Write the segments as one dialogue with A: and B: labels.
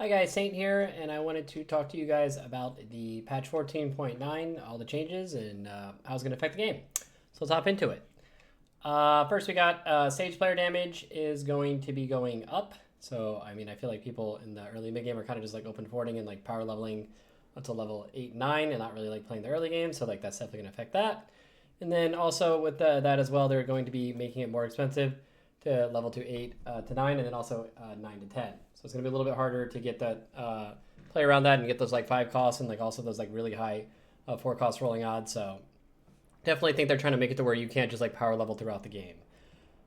A: Hi guys, Saint here, and I wanted to talk to you guys about the patch 14.9, all the changes, and how it's going to affect the game. So let's hop into it. First, we got stage player damage is going to be going up. So, I mean, I feel like people in the early mid game are kind of just like open forwarding and like power leveling up to level 8, 9, and not really like playing the early game. So, like, that's definitely going to affect that. And then also with that as well, they're going to be making it more expensive to level to 8 to 9, and then also 9 to 10. So it's going to be a little bit harder to get that play around that and get those like 5 costs and like also those like really high 4 cost rolling odds. So definitely think they're trying to make it to where you can't just like power level throughout the game.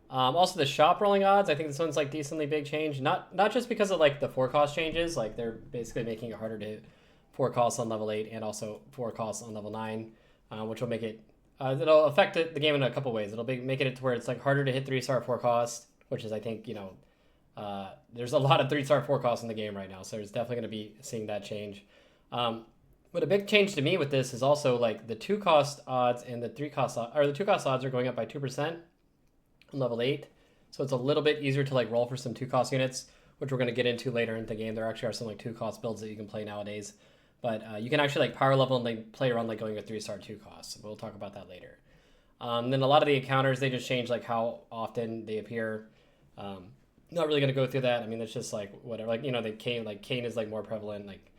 A: Also the shop rolling odds, I think this one's like decently big change. Not just because of like the 4 cost changes, like they're basically making it harder to hit 4 costs on level 8 and also 4 costs on level 9, which will make it it'll affect the game in a couple ways. It'll make it to where it's like harder to hit 3-star 4 cost, which is I think there's a lot of 3-star 4 costs in the game right now, so there's definitely going to be seeing that change. But a big change to me with this is also like the 2 cost odds and the 3 cost or the 2 cost odds are going up by 2% on level 8, so it's a little bit easier to like roll for some 2 cost units, which we're going to get into later in the game. There actually are some like 2 cost builds that you can play nowadays. But you can actually like power level and like play around like going with 3-star 2 costs. We'll talk about that later. Then a lot of the encounters, they just change like how often they appear. Not really gonna go through that. I mean, it's just like whatever. Like the Kane is like more prevalent. Like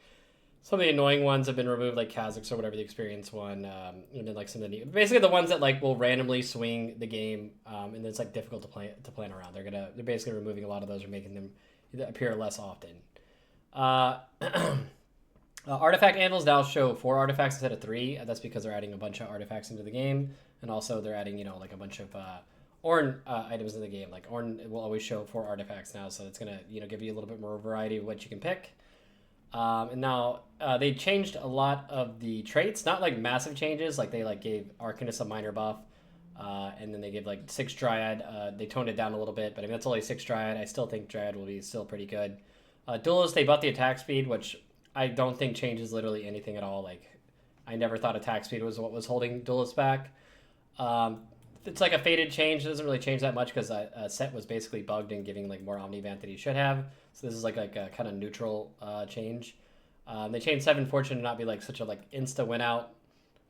A: some of the annoying ones have been removed, like Kha'Zix or whatever the experience one. And then like some of the basically the ones that like will randomly swing the game, and it's like difficult to plan around. They're basically removing a lot of those or making them appear less often. Artifact anvils now show 4 artifacts instead of 3. That's because they're adding a bunch of artifacts into the game, and also they're adding like a bunch of Ornn items in the game. Like Ornn will always show 4 artifacts now, so it's gonna give you a little bit more variety of what you can pick. And now they changed a lot of the traits, not like massive changes. Like they like gave Arcanist a minor buff, and then they gave like 6 Dryad. They toned it down a little bit, but I mean that's only 6 Dryad. I still think Dryad will be still pretty good. Duelist, they buffed the attack speed, which I don't think changes literally anything at all. Like, I never thought attack speed was what was holding Duelist back. It's like a faded change. It doesn't really change that much because Set was basically bugged and giving like more Omnivant that he should have. So this is like a kind of neutral change. They changed 7 Fortune to not be like such a like insta win out.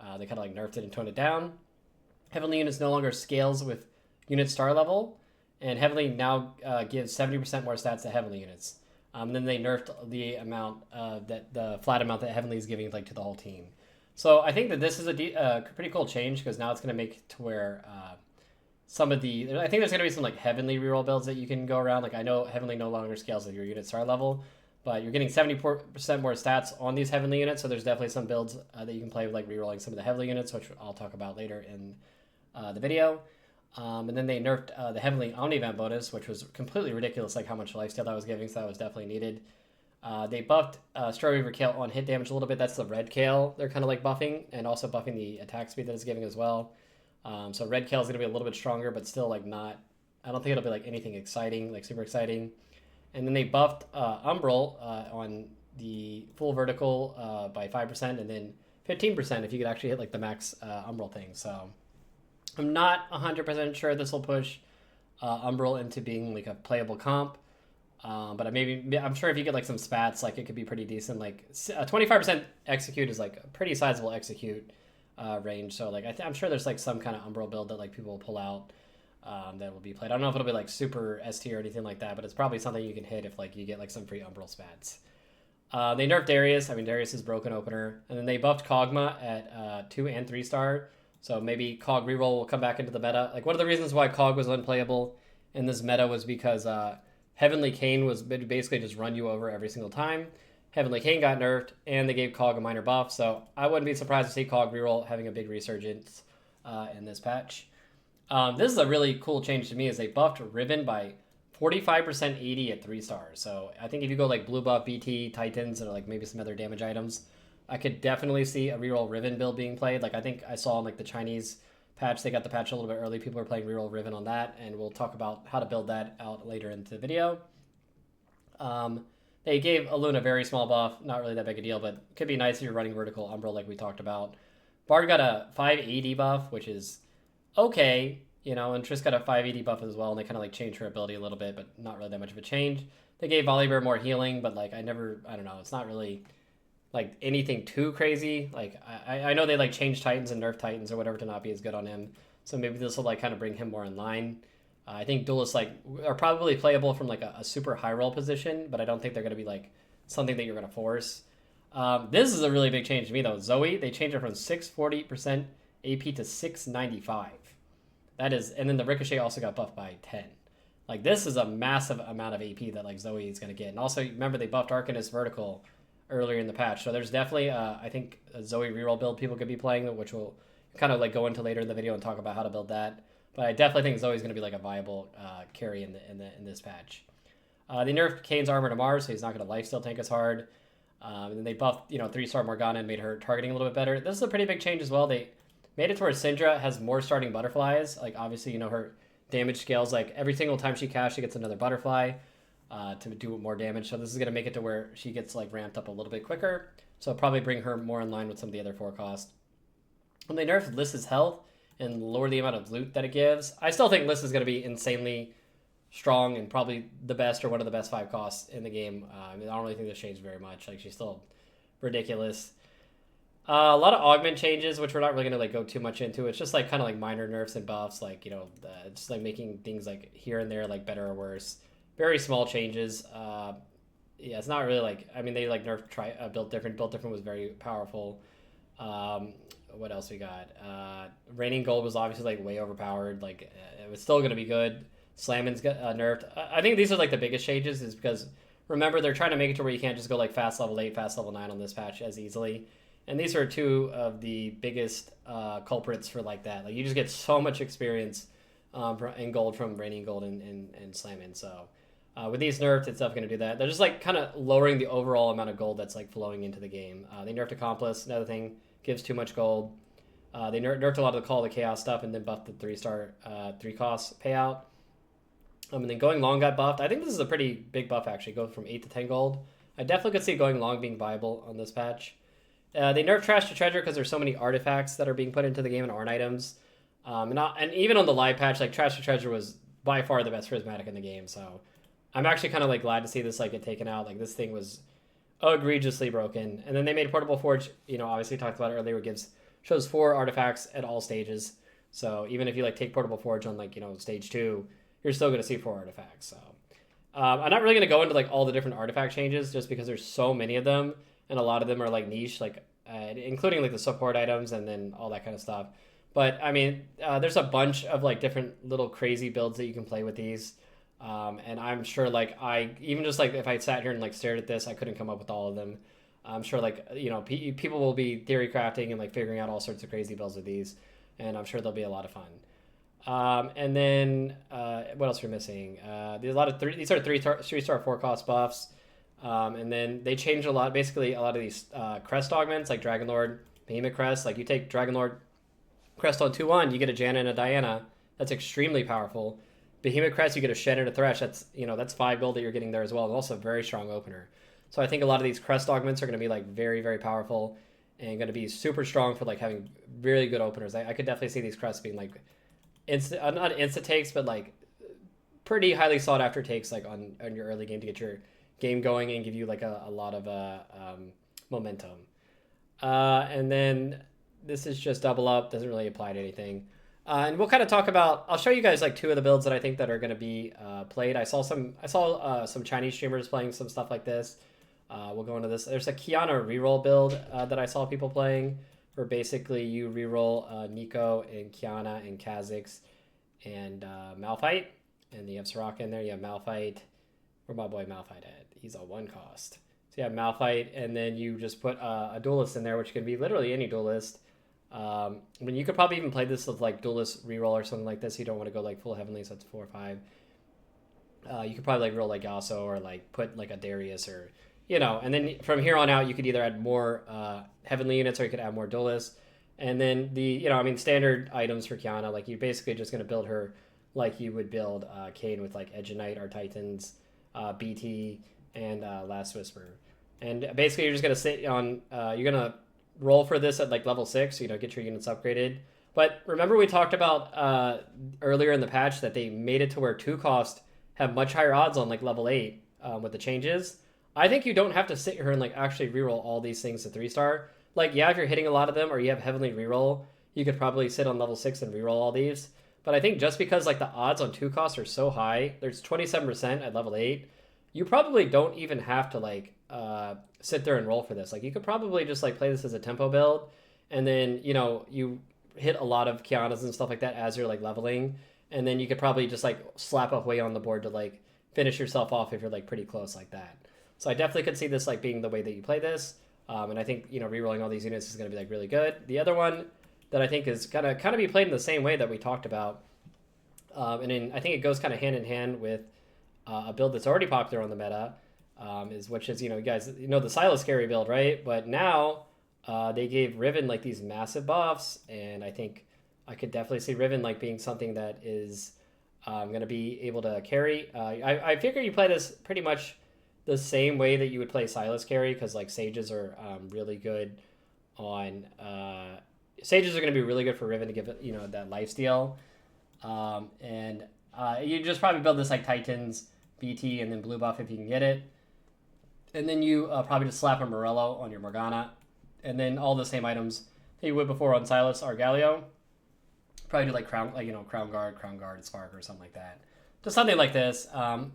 A: They kind of like nerfed it and toned it down. Heavenly Units no longer scales with unit star level, and Heavenly now gives 70% more stats to Heavenly Units. Then they nerfed the amount that the flat amount that Heavenly is giving like to the whole team. So I think that this is a pretty cool change because now it's going to make it to where some of the I think there's going to be some like Heavenly reroll builds that you can go around. Like I know Heavenly no longer scales with your unit star level, but you're getting 70% more stats on these Heavenly units. So there's definitely some builds that you can play with like rerolling some of the Heavenly units, which I'll talk about later in the video. And then they nerfed the Heavenly Omnivant bonus, which was completely ridiculous, like how much lifesteal that was giving, so that was definitely needed. They buffed Stray Reaver Kale on hit damage a little bit. That's the red Kale they're kind of like buffing, and also buffing the attack speed that it's giving as well. So red Kale is going to be a little bit stronger, but still like not... I don't think it'll be like anything exciting, like super exciting. And then they buffed Umbral on the full vertical by 5%, and then 15% if you could actually hit like the max Umbral thing, so... I'm not 100% sure this will push Umbral into being like a playable comp, but I'm sure if you get like some spats, like it could be pretty decent. Like 25% execute is like a pretty sizable execute range, so like I'm sure there's like some kind of Umbral build that like people will pull out that will be played. I don't know if it'll be like super ST or anything like that, but it's probably something you can hit if like you get like some free Umbral spats. They nerfed Darius. I mean, Darius is broken opener, and then they buffed Kog'Maw at 2 and 3 star. So maybe Cog reroll will come back into the meta. Like one of the reasons why Cog was unplayable in this meta was because Heavenly Kane was basically just run you over every single time. Heavenly Kane got nerfed, and they gave Cog a minor buff. So I wouldn't be surprised to see Cog reroll having a big resurgence in this patch. This is a really cool change to me, is they buffed Riven by 45% 80 at 3 stars. So I think if you go like blue buff BT Titans or like maybe some other damage items, I could definitely see a reroll Riven build being played. Like I think I saw in like the Chinese patch, they got the patch a little bit early. People are playing reroll Riven on that, and we'll talk about how to build that out later into the video. They gave Alun a very small buff, not really that big a deal, but could be nice if you're running vertical Umbral like we talked about. Bard got a 580 buff, which is okay. you know, and Triss got a 580 buff as well, and they kind of like changed her ability a little bit, but not really that much of a change. They gave Volibear more healing, but like I don't know, it's not really like anything too crazy. Like I know they like changed Titans and nerf Titans or whatever to not be as good on him, so maybe this will like kind of bring him more in line. I think duelists like are probably playable from like a super high roll position, but I don't think they're going to be like something that you're going to force. This is a really big change to me though. Zoe, they changed it from 640% AP to 695. That is, and then the Ricochet also got buffed by 10. Like this is a massive amount of AP that like Zoe is going to get. And also remember they buffed Arcanist vertical earlier in the patch, so there's definitely I think a Zoe reroll build people could be playing, which we'll kind of like go into later in the video and talk about how to build that. But I definitely think Zoe's going to be like a viable carry in this patch. They nerfed Kane's armor to Mars, so he's not going to lifesteal tank as hard. And then they buffed 3-star Morgana and made her targeting a little bit better. This is a pretty big change as well. They made it to where Syndra has more starting butterflies. Like obviously her damage scales. Like every single time she casts, she gets another butterfly to do more damage. So this is going to make it to where she gets like ramped up a little bit quicker. So probably bring her more in line with some of the other 4 costs. When they nerfed Lys's health and lower the amount of loot that it gives, I still think Lys is going to be insanely strong and probably the best or one of the best 5 costs in the game. I don't really think this changed very much. Like she's still ridiculous. A lot of augment changes, which we're not really going to like go too much into. It's just like kind of like minor nerfs and buffs, like just like making things like here and there like better or worse. Very small changes. Yeah, it's not really like, I mean they like nerfed built different. Built different was very powerful. What else we got? Raining Gold was obviously like way overpowered. Like it was still going to be good. Slammin's got nerfed. I think these are like the biggest changes, is because remember they're trying to make it to where you can't just go like fast level 8, fast level 9 on this patch as easily. And these are 2 of the biggest culprits for like that. Like you just get so much experience in gold from Raining Gold and Slammin. So with these nerfs, it's definitely going to do that. They're just like kind of lowering the overall amount of gold that's like flowing into the game. They nerfed Accomplice, another thing, gives too much gold. They nerfed a lot of the Call of the Chaos stuff and then buffed the 3-star 3 cost payout. And then going long got buffed. I think this is a pretty big buff actually, going from 8 to 10 gold. I definitely could see going long being viable on this patch. They nerfed Trash to Treasure because there's so many artifacts that are being put into the game and Arn items. And even on the live patch, like Trash to Treasure was by far the best prismatic in the game. So I'm actually kind of like glad to see this like get taken out. Like this thing was egregiously broken. And then they made Portable Forge, obviously talked about it earlier, it shows 4 artifacts at all stages. So even if you like take Portable Forge on like, stage 2, you're still going to see 4 artifacts. So I'm not really going to go into like all the different artifact changes just because there's so many of them. And a lot of them are like niche, like including like the support items and then all that kind of stuff. But I mean, there's a bunch of like different little crazy builds that you can play with these. And I'm sure like even just like if I sat here and like stared at this, I couldn't come up with all of them. I'm sure like, people will be theory crafting and like figuring out all sorts of crazy builds with these. And I'm sure they'll be a lot of fun. And then what else are we missing? There's a lot of these are 3-star 4 cost buffs. And then they changed a lot. Basically, a lot of these Crest augments, like Dragonlord, Behemoth Crest. Like you take Dragonlord Crest on 2-1, you get a Janna and a Diana. That's extremely powerful. Behemoth Crest, you get a Shen and a Thresh. That's 5 gold that you're getting there as well, and also a very strong opener. So I think a lot of these Crest augments are going to be like very, very powerful and going to be super strong for like having really good openers. I could definitely see these Crests being like not instant takes, but like pretty highly sought after takes like on your early game to get your game going and give you like a lot of momentum. And then this is just double up, doesn't really apply to anything. And we'll kind of talk about, I'll show you guys like 2 of the builds that I think that are going to be played. I saw some Chinese streamers playing some stuff like this. We'll go into this. There's a Kiana reroll build that I saw people playing, where basically you reroll Nico and Kiana and Kha'Zix and Malphite, and you have Soraka in there. You have Malphite. Where my boy Malphite at? He's a 1 cost. So you have Malphite, and then you just put a duelist in there, which can be literally any duelist. I mean, you could probably even play this with like duelist reroll or something like this. You don't want to go like full heavenly, so it's 4 or 5. You could probably like roll like Yasuo or like put like a Darius or and then from here on out you could either add more heavenly units or you could add more duelists. And then the standard items for Kiana, like you're basically just going to build her like you would build Kayn with like Edge of Night, our Titans, BT, and Last Whisper. And basically you're just going to sit on you're going to roll for this at like level 6, get your units upgraded. But remember we talked about earlier in the patch that they made it to where 2-cost have much higher odds on like level 8 with the changes. I think you don't have to sit here and like actually reroll all these things to 3-star. Like, yeah, if you're hitting a lot of them or you have heavenly reroll, you could probably sit on level 6 and reroll all these. But I think just because like the odds on 2-cost are so high, there's 27% at level 8, you probably don't even have to like sit there and roll for this. Like, you could probably just like play this as a tempo build, and then, you know, you hit a lot of Kianas and stuff like that as you're like leveling, and then you could probably just like slap a Hui on the board to like finish yourself off if you're like pretty close like that. So I definitely could see this like being the way that you play this, and I think, you know, rerolling all these units is going to be like really good. The other one that I think is gonna kind of be played in the same way that we talked about, and then I think it goes kind of hand in hand with a build that's already popular on the meta, which is, you know, you guys, you know, the Silas carry build, right? But now they gave Riven like these massive buffs, and I think I could definitely see Riven like being something that is going to be able to carry. I figure you play this pretty much the same way that you would play Silas carry, because like Sages are really good on Sages are going to be really good for Riven to give it, you know, that lifesteal. And you just probably build this like Titans, BT, and then blue buff if you can get it. And then you probably just slap a Morello on your Morgana. And then all the same items that you would before on Silas or Galio. Probably do like Crown Guard, Spark, or something like that. Just something like this.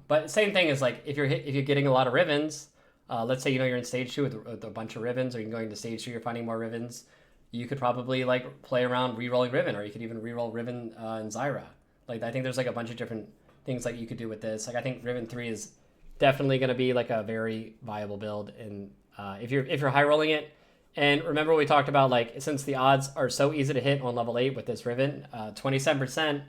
A: But same thing is like if you're getting a lot of Rivens, let's say, you know, you're in stage 2 with a bunch of Rivens, or you're going to stage 2, you're finding more Rivens. You could probably like play around re-rolling Riven, or you could even re-roll Riven and Zyra. Like, I think there's like a bunch of different things like you could do with this. Like, I think Riven 3 is definitely going to be like a very viable build, and if you're high rolling it. And remember we talked about, like, since the odds are so easy to hit on level 8 with this Riven, 27%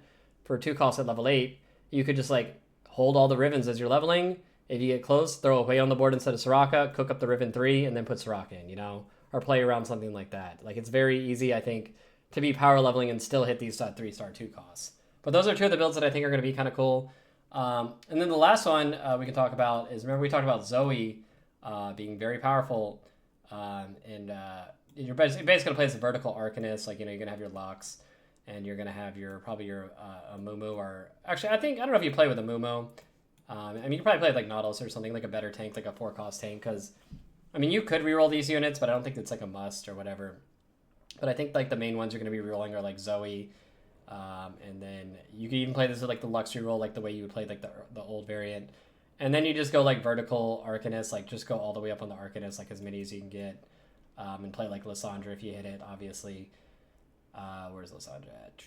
A: for 2-cost at level 8, you could just like hold all the Rivens as you're leveling. If you get close, throw a Hui on the board instead of Soraka, cook up the Riven 3, and then put Soraka in, you know, or play around something like that. Like, it's very easy, I think, to be power leveling and still hit these 3-star 2-costs. But those are two of the builds that I think are going to be kind of cool. And then the last one we can talk about is, remember we talked about Zoe being very powerful, and you're basically going to play as a vertical Arcanist. Like, you know, you're going to have your Lux, and you're going to have probably your Amumu, or actually, I don't know if you play with Amumu. I mean, you probably play with like Nautilus or something, like a better tank, like a 4-cost tank, because I mean, you could reroll these units, but I don't think it's like a must or whatever. But I think like the main ones you're going to be rerolling are like Zoe, and then you can even play this with like the Lux reroll, like the way you would play like the old variant. And then you just go like vertical Arcanist, like just go all the way up on the Arcanist, like as many as you can get, and play like Lysandra if you hit it, obviously. Where's Lysandra at?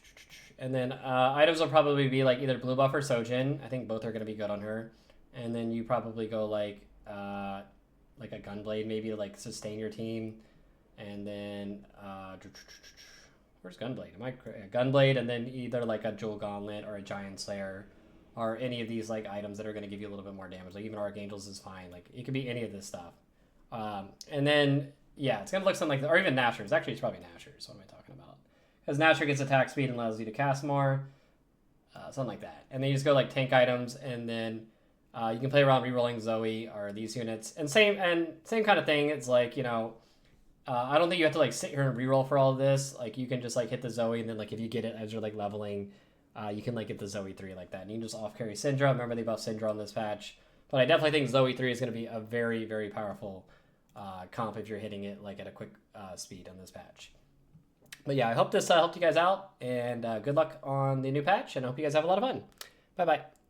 A: And then items will probably be like either blue buff or Sojin. I think both are going to be good on her. And then you probably go like a Gunblade maybe to like sustain your team. And then where's Gunblade? Gunblade, and then either like a Jewel Gauntlet or a Giant Slayer, or any of these like items that are going to give you a little bit more damage. Like even Archangels is fine. Like it could be any of this stuff. And then yeah, it's going to look something like or even Nashers. Actually, it's probably Nashers. What am I talking about? Because Nasher gets attack speed and allows you to cast more. Something like that. And then you just go like tank items, and then you can play around rerolling Zoe or these units. And same kind of thing. It's like, you know, I don't think you have to like sit here and reroll for all of this. Like you can just like hit the Zoe, and then like if you get it as you're like leveling, you can like get the Zoe 3 like that. And you can just off carry Syndra. Remember they buffed Syndra on this patch. But I definitely think Zoe 3 is going to be a very, very powerful comp if you're hitting it like at a quick speed on this patch. But yeah, I hope this helped you guys out, and good luck on the new patch, and I hope you guys have a lot of fun. Bye-bye.